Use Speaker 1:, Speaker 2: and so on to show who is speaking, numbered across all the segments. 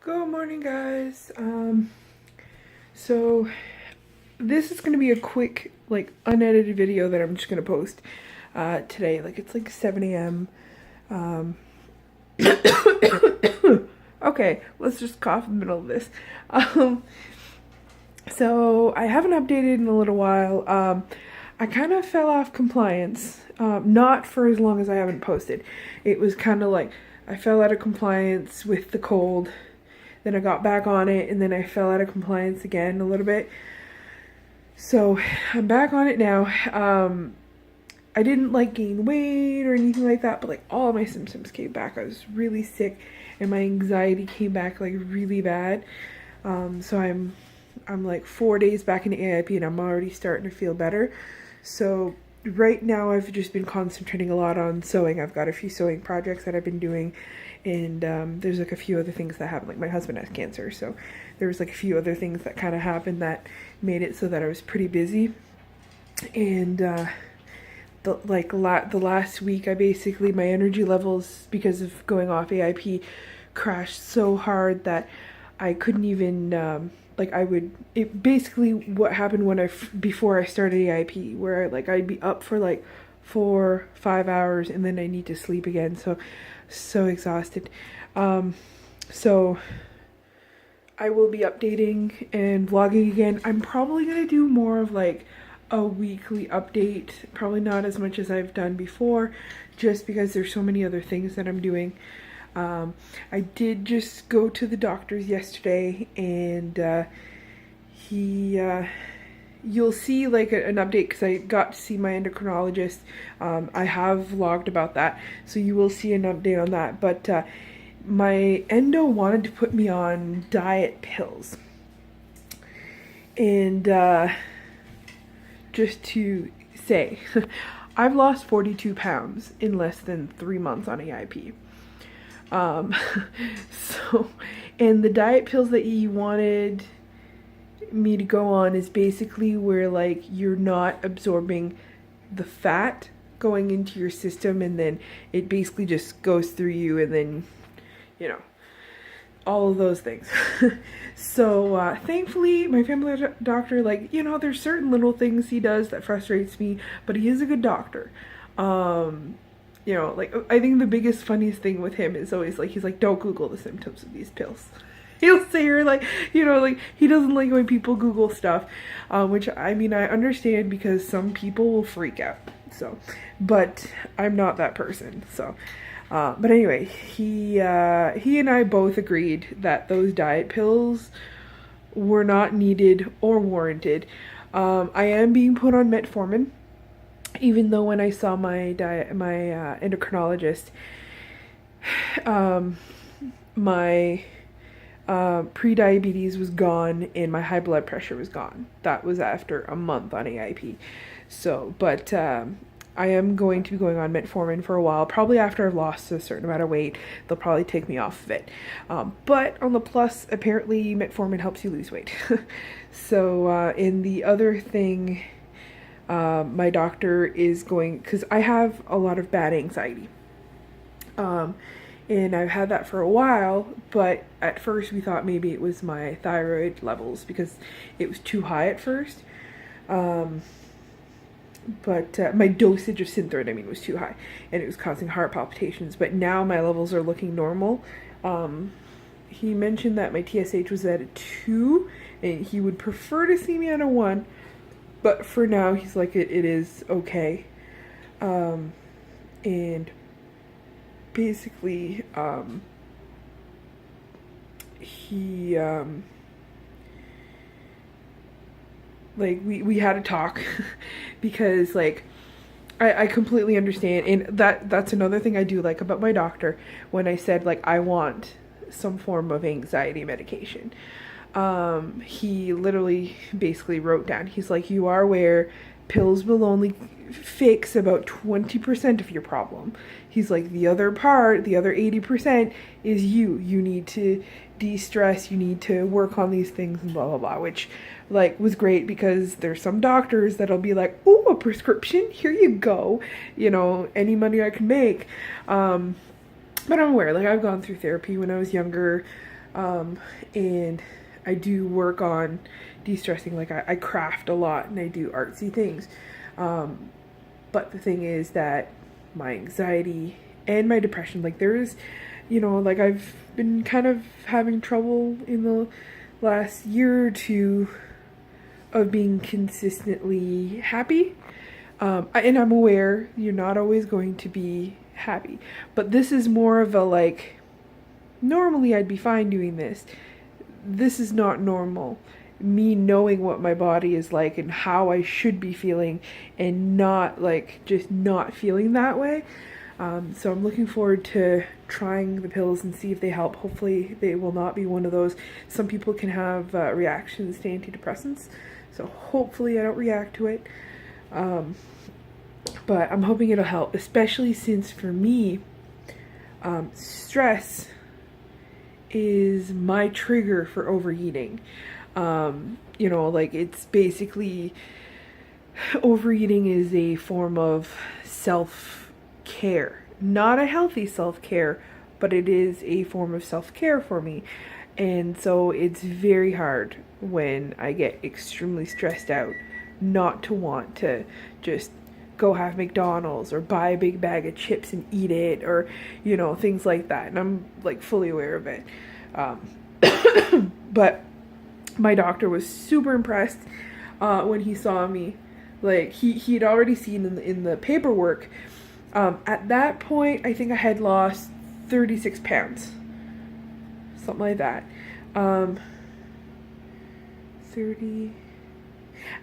Speaker 1: Good morning, guys. So this is gonna be a quick, like, unedited video that I'm just gonna post today. Like, it's like 7 a.m. Um, okay, let's just cough in the middle of this. Um, so I haven't updated in a little while. I kind of fell off compliance. Not for as long as I haven't posted. It was kind of like I fell out of compliance with the cold. Then I got back on it, and then I fell out of compliance again a little bit. So I'm back on it now. I didn't like gain weight or anything like that, but like all of my symptoms came back. I was really sick, and my anxiety came back like really bad. So I'm like 4 days back in AIP, and I'm already starting to feel better. So right now I've just been concentrating a lot on sewing. I've got a few sewing projects that I've been doing, and there's like a few other things that happened. Like my husband has cancer, so there was like a few other things that kind of happened that made it so that I was pretty busy. And the last week, I basically, my energy levels, because of going off AIP, crashed so hard that I couldn't even it basically what happened before I started AIP, where like I'd be up for like 4-5 hours, and then I need to sleep again. So exhausted. So I will be updating and vlogging again. I'm probably gonna do more of like a weekly update, probably not as much as I've done before, just because there's so many other things that I'm doing. I did just go to the doctor's yesterday, and you'll see like an update, because I got to see my endocrinologist. I have vlogged about that, so you will see an update on that. But my endo wanted to put me on diet pills, and just to say, I've lost 42 pounds in less than 3 months on AIP. So, and the diet pills that he wanted me to go on is basically where like you're not absorbing the fat going into your system, and then it basically just goes through you, and then, you know, all of those things. So thankfully my family doctor, like, you know, there's certain little things he does that frustrates me, but he is a good doctor. You know, like, I think the biggest funniest thing with him is always like, he's like, don't Google the symptoms of these pills. He'll say, you're like, you know, like, he doesn't like when people Google stuff, which, I mean, I understand, because some people will freak out. So, but I'm not that person. So but anyway, he and I both agreed that those diet pills were not needed or warranted. I am being put on metformin, even though when I saw my endocrinologist, my pre-diabetes was gone and my high blood pressure was gone. That was after a month on AIP. So, but I am going to be going on metformin for a while. Probably after I've lost a certain amount of weight, they'll probably take me off of it. But on the plus, apparently metformin helps you lose weight. So in the other thing, my doctor is going, because I have a lot of bad anxiety. And I've had that for a while, but at first we thought maybe it was my thyroid levels, because it was too high at first. But my dosage of Synthroid, I mean, was too high, and it was causing heart palpitations. But now my levels are looking normal. He mentioned that my TSH was at a 2, and he would prefer to see me at a 1. But for now, he's like, it is okay. And basically, he, like, we had a talk, because, like, I completely understand. And that's another thing I do like about my doctor, when I said, like, I want some form of anxiety medication. He literally basically wrote down, he's like, you are aware pills will only fix about 20% of your problem. He's like, the other 80% is you need to de-stress, you need to work on these things, and blah blah blah, which, like, was great, because there's some doctors that'll be like, oh, a prescription, here you go, you know, any money I can make. But I'm aware, like, I've gone through therapy when I was younger. And I do work on de-stressing. Like I craft a lot and I do artsy things. But the thing is that my anxiety and my depression, like there's, like I've been kind of having trouble in the last year or two of being consistently happy. And I'm aware you're not always going to be happy, but this is more of a like, normally I'd be fine doing this. This is not normal. Me knowing what my body is like and how I should be feeling and not like just not feeling that way. So I'm looking forward to trying the pills and see if they help. Hopefully they will not be one of those. Some people can have reactions to antidepressants. So hopefully I don't react to it. But I'm hoping it'll help, especially since for me, stress is my trigger for overeating. Like it's basically, overeating is a form of self-care. Not a healthy self-care, but it is a form of self-care for me. And so it's very hard when I get extremely stressed out not to want to just go have McDonald's or buy a big bag of chips and eat it, or things like that. And I'm like fully aware of it. But my doctor was super impressed when he saw me. Like he'd already seen in the paperwork. At that point, I think I had lost 36 pounds, something like that. 30.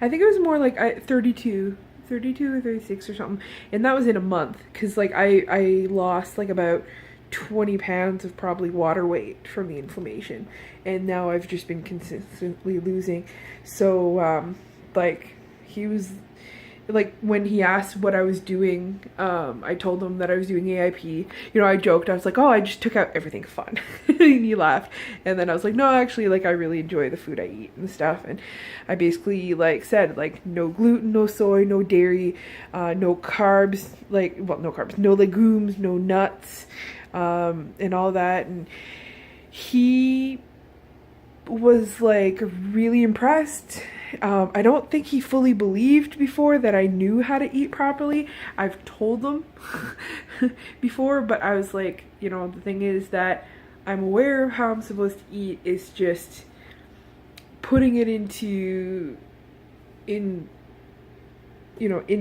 Speaker 1: I think it was more like 32 or 36 or something, and that was in a month, because like I lost like about 20 pounds of probably water weight from the inflammation, and now I've just been consistently losing. So like he was like, when he asked what I was doing, I told him that I was doing AIP. I joked, I was like, oh, I just took out everything fun. And he laughed. And then I was like, no, actually, like I really enjoy the food I eat and stuff. And I basically like said like no gluten, no soy, no dairy, no carbs, no carbs, no legumes, no nuts, and all that. And he was like really impressed. I don't think he fully believed before that I knew how to eat properly. I've told him before, but I was like, the thing is that I'm aware of how I'm supposed to eat. It's just putting it in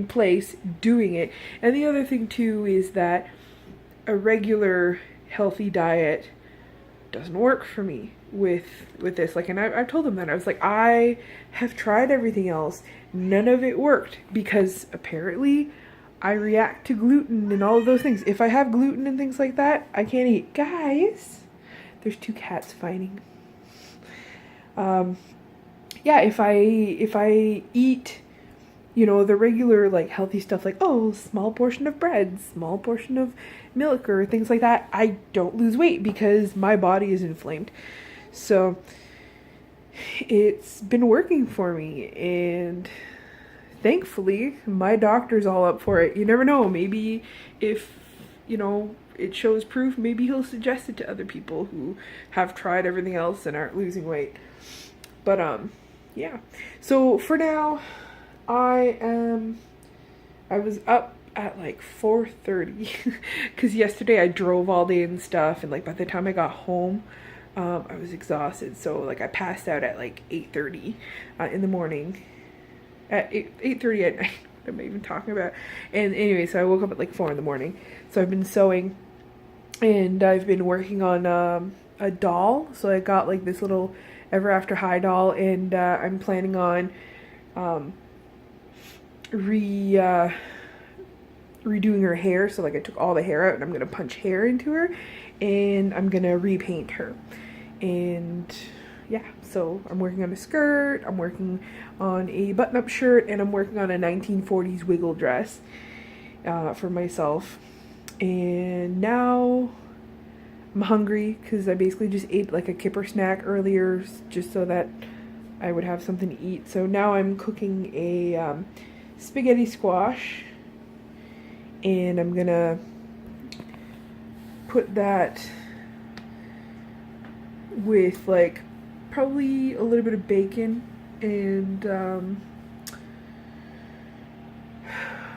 Speaker 1: place, doing it. And the other thing too is that a regular healthy diet doesn't work for me with this. Like, and I've told them that. I was like, I have tried everything else, none of it worked, because apparently I react to gluten and all of those things. If I have gluten and things like that, I can't eat. Guys, there's 2 cats fighting. Yeah, if I eat the regular like healthy stuff, like small portion of bread, small portion of milk, or things like that, I don't lose weight because my body is inflamed. So it's been working for me, and thankfully my doctor's all up for it. You never know, maybe if it shows proof, maybe he'll suggest it to other people who have tried everything else and aren't losing weight. But yeah, so for now I was up at like 4:30 because yesterday I drove all day and stuff, and like by the time I got home I was exhausted. So like I passed out at like 8:30 in the morning, at 8:30 at night. What am I even talking about? And anyway, so I woke up at like 4 in the morning. So I've been sewing, and I've been working on a doll. So I got like this little Ever After High doll, and I'm planning on redoing her hair. So like I took all the hair out and I'm gonna punch hair into her, and I'm gonna repaint her. And yeah, so I'm working on a skirt, I'm working on a button-up shirt, and I'm working on a 1940s wiggle dress for myself. And now I'm hungry because I basically just ate like a kipper snack earlier just so that I would have something to eat. So now I'm cooking a spaghetti squash, and I'm gonna put that with like probably a little bit of bacon and a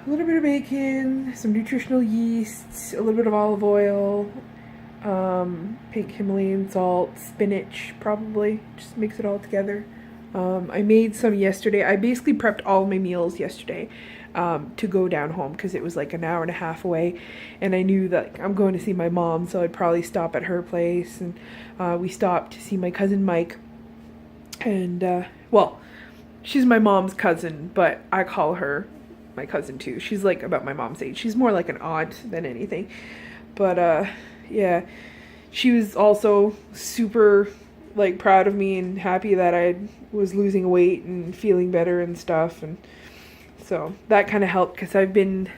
Speaker 1: little bit of bacon, some nutritional yeast, a little bit of olive oil, pink Himalayan salt, spinach probably, just mix it all together. I made some yesterday. I basically prepped all my meals yesterday to go down home because it was like an hour and a half away, and I knew that I'm going to see my mom, so I'd probably stop at her place, and we stopped to see my cousin Mike, and well, she's my mom's cousin, but I call her my cousin too. She's like about my mom's age. She's more like an aunt than anything. But yeah, she was also super like proud of me and happy that I was losing weight and feeling better and stuff, and so that kind of helped because I've been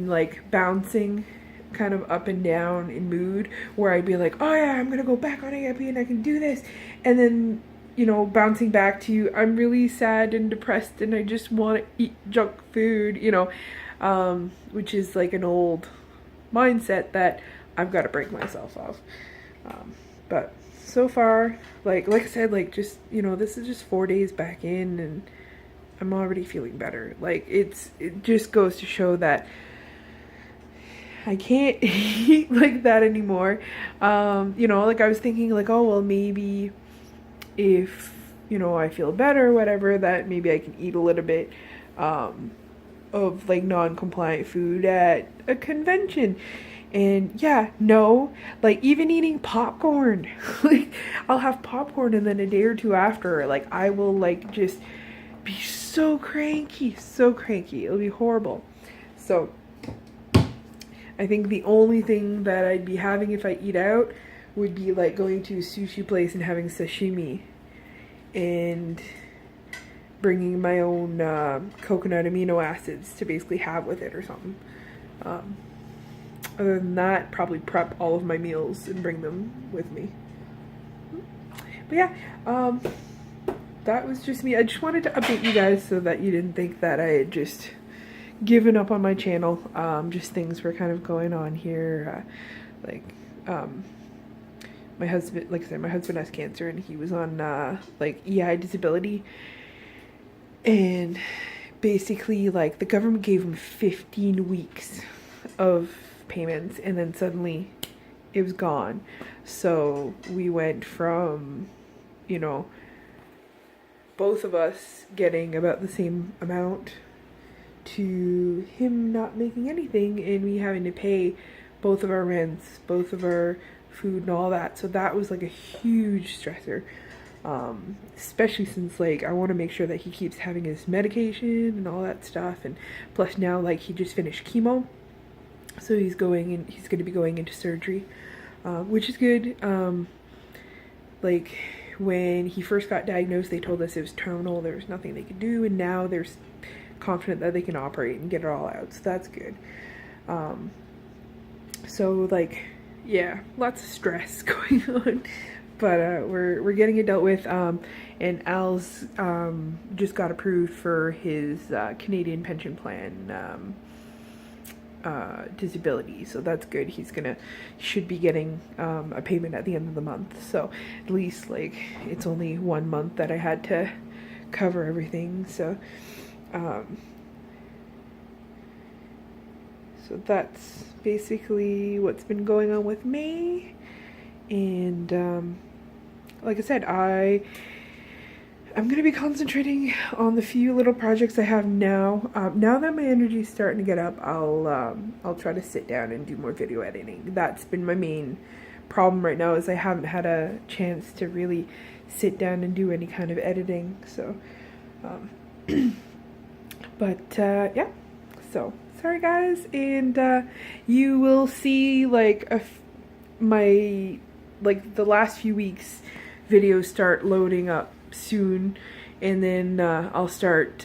Speaker 1: like bouncing kind of up and down in mood where I'd be like, oh yeah, I'm gonna go back on AIP and I can do this, and then you know, bouncing back to I'm really sad and depressed and I just want to eat junk food, you know, which is like an old mindset that I've got to break myself of. But so far, like I said, like just, you know, this is just 4 days back in and I'm already feeling better. Like it just goes to show that I can't eat like that anymore. You know, like I was thinking like, oh, well, maybe if, you know, I feel better or whatever, that maybe I can eat a little bit of like non-compliant food at a convention. And yeah, no, like even eating popcorn, like I'll have popcorn and then a day or two after, like I will like just be so cranky. It'll be horrible. So I think the only thing that I'd be having if I eat out would be like going to a sushi place and having sashimi and bringing my own coconut amino acids to basically have with it or something. Other than that, probably prep all of my meals and bring them with me. But yeah, that was just me. I just wanted to update you guys so that you didn't think that I had just given up on my channel. Just things were kind of going on here. My husband, like I said, my husband has cancer and he was on like EI disability, and basically like the government gave him 15 weeks of payments and then suddenly it was gone. So we went from, you know, both of us getting about the same amount to him not making anything and me having to pay both of our rents, both of our food and all that. So that was like a huge stressor, especially since like I want to make sure that he keeps having his medication and all that stuff, and plus now like he just finished chemo, so he's going to be going into surgery, which is good. Like when he first got diagnosed, they told us it was terminal, there was nothing they could do, and now they're confident that they can operate and get it all out, so that's good. So like, yeah, lots of stress going on, but we're getting it dealt with. And Al's just got approved for his Canadian pension plan disability, so that's good. He should be getting a payment at the end of the month, so at least like it's only 1 month that I had to cover everything. So so that's basically what's been going on with me. And like I said, I'm going to be concentrating on the few little projects I have now. Now that my energy is starting to get up, I'll try to sit down and do more video editing. That's been my main problem right now, is I haven't had a chance to really sit down and do any kind of editing. So but yeah, so sorry guys, and you will see like my the last few weeks videos start loading up soon, and then I'll start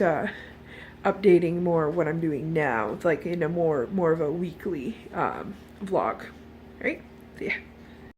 Speaker 1: updating more what I'm doing now. It's like in a more of a weekly vlog. All right, so yeah.